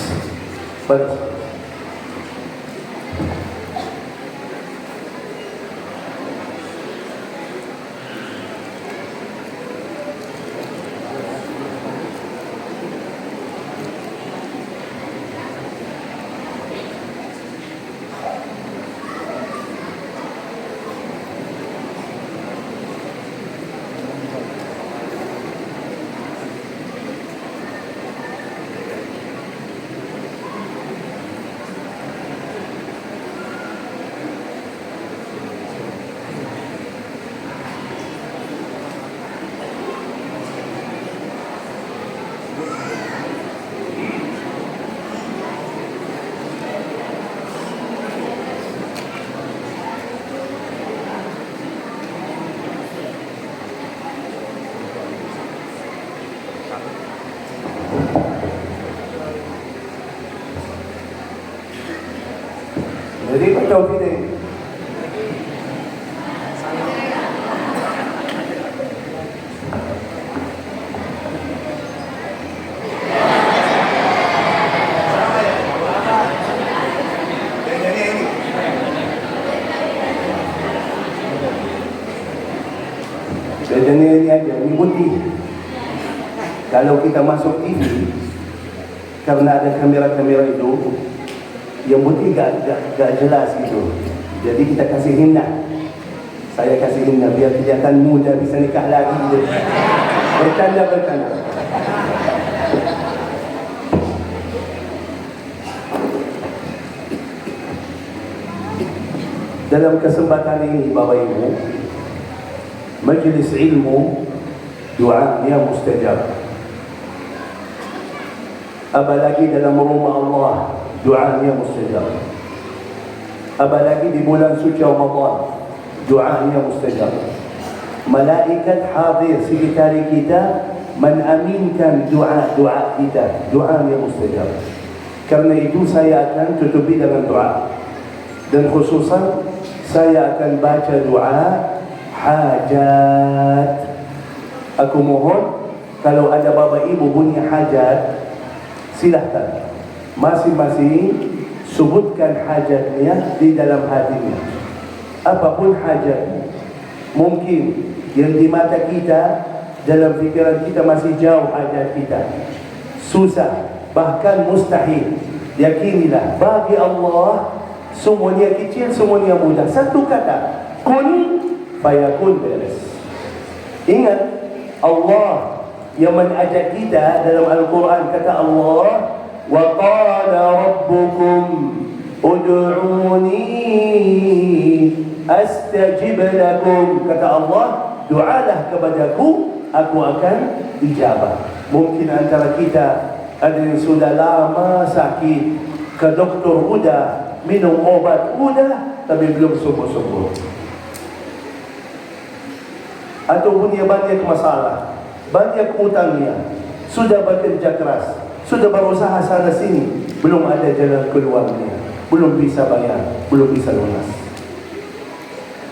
Jadi kau tidak. Bedanya ini aja, ini putih. Kalau kita masuk TV, karena ada kamera-kamera itu, yang putih gak jelas gitu. Jadi kita kasih hinna. Saya kasih hinna biar kelihatan muda, bisa nikah lagi gitu. Bertanda. Dalam kesempatan ini Bapak Ibu, majlis ilmu doanya mustajab. Apalagi dalam rumah Allah, doanya mustajab. Apalagi di bulan suci Ramadan, doanya mustajab. Malaikat hadir sekitar kita menaminkan doa kita, doanya mustajab. Karena itu saya akan tutupi dengan doa, dan khususan saya akan baca doa hajat. Aku mohon kalau ada Bapak Ibu punya hajat, silahkan masing-masing sebutkan hajatnya di dalam hatinya. Apapun hajatnya. Mungkin yang di mata kita, dalam fikiran kita masih jauh hajat kita, susah, bahkan mustahil. Yakinilah, bagi Allah semuanya kecil, semuanya mudah. Satu kata, kun fayakun, beres. Ingat, Allah yang mengajak kita dalam Al-Quran, kata Allah, wa qala rabbukum ud'uni astajib lakum. Kata Allah, doalah kepadaku, aku akan ijabah. Mungkin antara kita ada yang sudah lama sakit, ke doktor udah, minum obat udah, tapi belum sembuh-sembuh. Atau punya banyak masalah, banyak hutangnya, sudah bekerja keras, sudah berusaha sana sini, belum ada jalan keluarnya, belum bisa bayar, belum bisa lunas.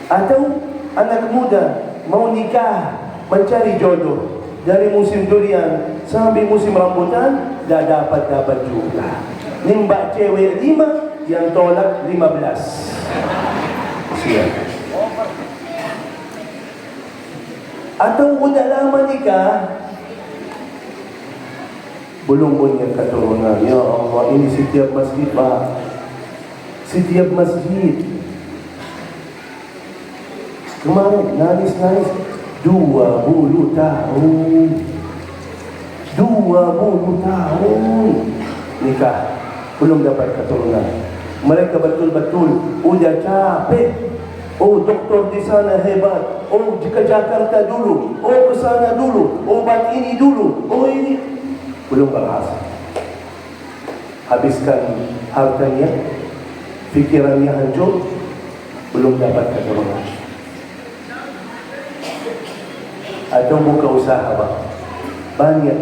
Atau anak muda mau nikah, mencari jodoh, dari musim durian sampai musim rambutan, dah dapat juga. Nimba cewek 5, yang tolak 15. Siap. Atau udah lama nikah, belum punya keturunan. Ya Allah, ini setiap masjid, Pak. Setiap masjid. Kemarin nangis-nangis 20 tahun. 20 tahun nikah, belum dapat keturunan. Mereka betul-betul udah capek. Oh, doktor di sana hebat. Oh, ke Jakarta dulu. Oh, ke sana dulu. Obat ini dulu. Oh, ini. Belum berhasil. Habiskan hartanya, fikirannya hancur, belum dapat keturunan. Atau buka usaha, Pak. Banyak.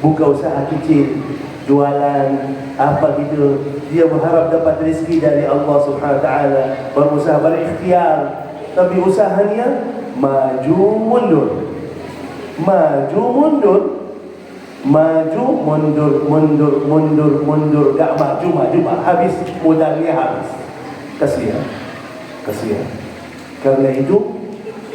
Buka usaha kecil, jualan, apa gitu. Dia berharap dapat rezeki dari Allah Subhanahu Wa Taala, berusaha, berikhtiar, tapi usahanya maju mundur, maju mundur, maju mundur, mundur, mundur, mundur, gak maju, habis modalnya habis. Kasihan, kasihan. Karena itu,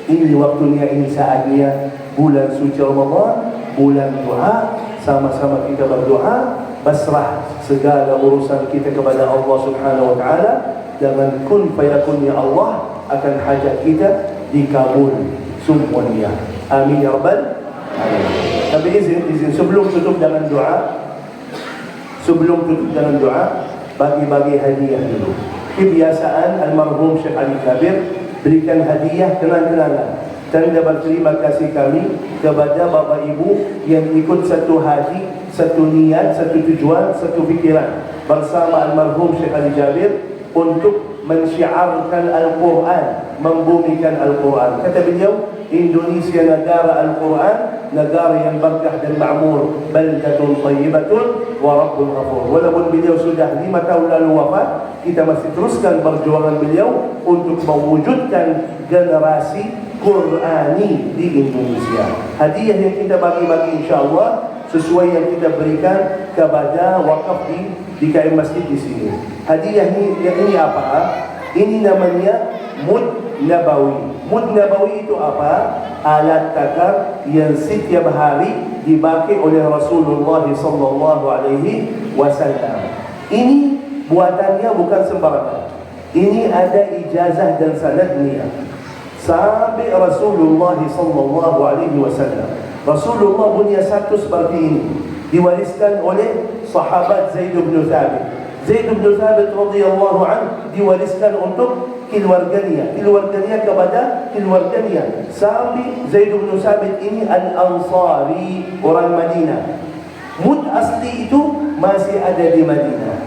ini waktunya, ini saatnya, bulan suci Ramadan, bulan doa. Sama-sama kita berdoa, pasrah segala urusan kita kepada Allah Subhanahu Wa Taala. Dengan kun fayakun, ya Allah, akan hajat kita dikabul semuanya. Amin ya Rabbal alamin. Tapi izin sebelum tutup dengan doa, bagi-bagi hadiah dulu. Kebiasaan almarhum Syekh Ali Jabir, berikan hadiah kenang-kenangan, tanda berterima kasih kami kepada Bapak Ibu yang ikut satu hati, satu niat, satu tujuan, satu fikiran bersama almarhum Syekh Ali Jabir untuk mensyiarkan Al-Quran, membumikan Al-Quran. Kata beliau, Indonesia negara Al-Quran, negara yang berkah dan makmur, baldatun thayyibatun wa rabbun ghafur. Walaupun beliau sudah 5 tahun lalu wafat, kita masih teruskan perjuangan beliau untuk mewujudkan generasi Qurani di Indonesia. Hadiah yang kita bagi-bagi insya-Allah sesuai yang kita berikan kepada wakaf di KM Masjid di sini. Hadiah ini apa? Ini namanya Mud Nabawi. Mud Nabawi itu apa? Alat takar yang setiap hari dipakai oleh Rasulullah sallallahu alaihi wasallam. Ini buatannya bukan sembarangan. Ini ada ijazah dan sanadnya. Sampai Rasulullah sallallahu alaihi wasallam. Rasulullah punya satu seperti ini, diwariskan oleh sahabat Zaid bin Thabit. Zaid bin Thabit radhiyallahu anhu diwariskan untuk keluarganya kepada keluarganya. Sampai Zaid bin Thabit ini Al-Ansari, orang Madinah. Mud asli itu masih ada di Madinah.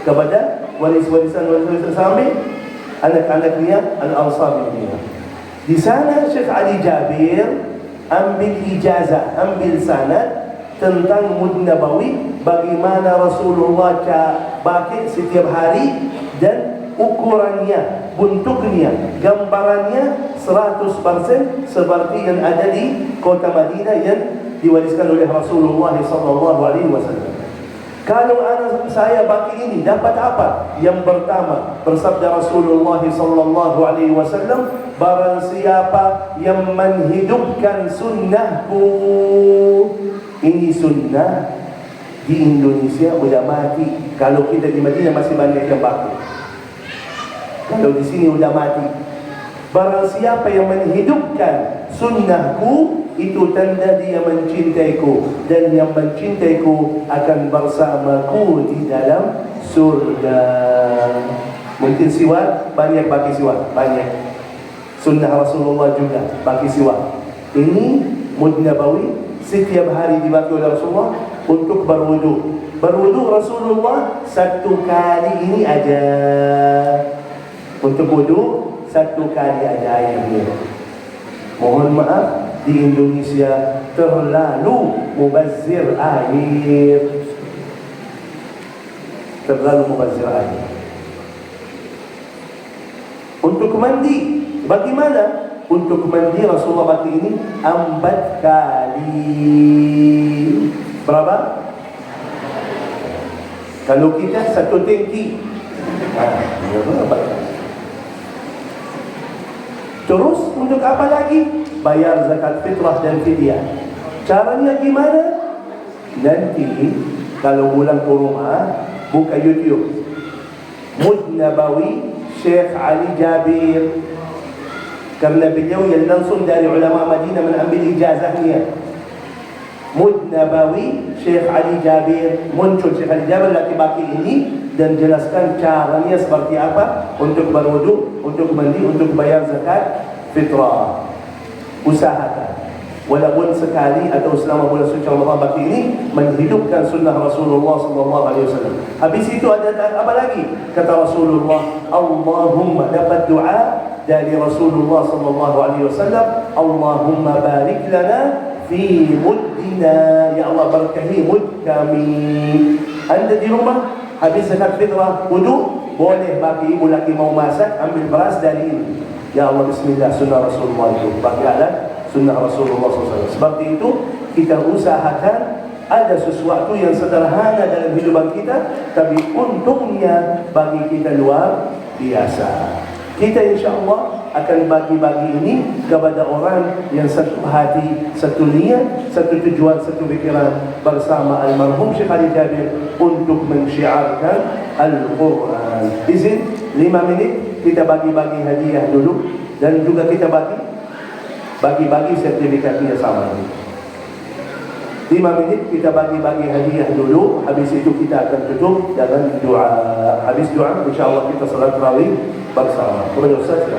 Kepada waris-warisan sampai anak-anaknya Al-Ansari ini. Di sana Syekh Ali Jabir ambil ijazah, ambil sanad tentang Mud Nabawi, bagaimana Rasulullah pakai setiap hari, dan ukurannya, bentuknya, gambarannya 100% seperti yang ada di kota Madinah yang diwariskan oleh Rasulullah sallallahu alaihi wasallam. Kalau anak saya bagi ini dapat apa? Yang pertama, bersabda Rasulullah sallallahu alaihi wasallam, barang siapa yang menghidupkan sunnahku. Ini sunnah di Indonesia sudah mati. Kalau kita di Madinah masih banyak yang bagi. Kalau di sini sudah mati. Barang siapa yang menghidupkan sunnahku, itu tanda dia mencintaiku, dan yang mencintaiku akan bersamaku di dalam surga. Mungkin siwak, banyak bagi siwak, banyak. Sunnah Rasulullah juga bagi siwak. Ini mud nabawi setiap hari dibaca oleh Rasulullah untuk berwudu. Berwudu Rasulullah satu kali ini aja. Untuk wudu satu kali aja airnya. Mohon maaf, di Indonesia terlalu mubazir air. Terlalu mubazir air. Untuk mandi, bagaimana? Untuk mandi Rasulullah bagi ini 4 kali. Berapa? Kalau kita satu tangki. Berapa? Terus untuk apa lagi? Bayar zakat fitrah dan fidyah. Caranya gimana? Nanti kalau pulang ke rumah, buka YouTube. Mud Nabawi Syekh Ali Jabir. Karena beliau yang langsung dari ulama Madinah mengambil ijazahnya. Mud Nabawi Syekh Ali Jabir. Muncul Syekh Ali Jabir laki-laki ini dan jelaskan caranya seperti apa untuk berwudu, untuk mandi, untuk bayar zakat fitrah. Usahakan walaupun sekali atau selama bulan suci Ramadan bagi ini menghidupkan sunnah Rasulullah sallallahu alaihi wasallam. Habis itu ada apa lagi? Kata Rasulullah, Allahumma, dapat doa dari Rasulullah sallallahu alaihi wasallam, Allahumma barik lana fi muddina, ya Allah berkahi mud kami. Anda di rumah habis zakat fitrah wudu, boleh bagi ibu lagi mau masak, ambil beras dari ini. Ya Allah, bismillah, sunnah Rasulullah itu. Bagilah sunnah Rasulullah SAW. Sebab itu kita usahakan ada sesuatu yang sederhana dalam hidupan kita, tapi untungnya bagi kita luar biasa. Kita insyaAllah akan bagi-bagi ini kepada orang yang satu hati, satu niat, satu tujuan, satu fikiran bersama almarhum Syekh Ali Jabir untuk mensyiarkan Al-Quran. Izin 5 minit kita bagi-bagi hadiah dulu, dan juga kita bagi-bagi sertifikatnya sama. 5 minit kita bagi-bagi hadiah dulu. Habis itu kita akan tutup dengan doa. Habis doa insyaAllah kita salat tarawih bersama. Kepada Ustaz ya.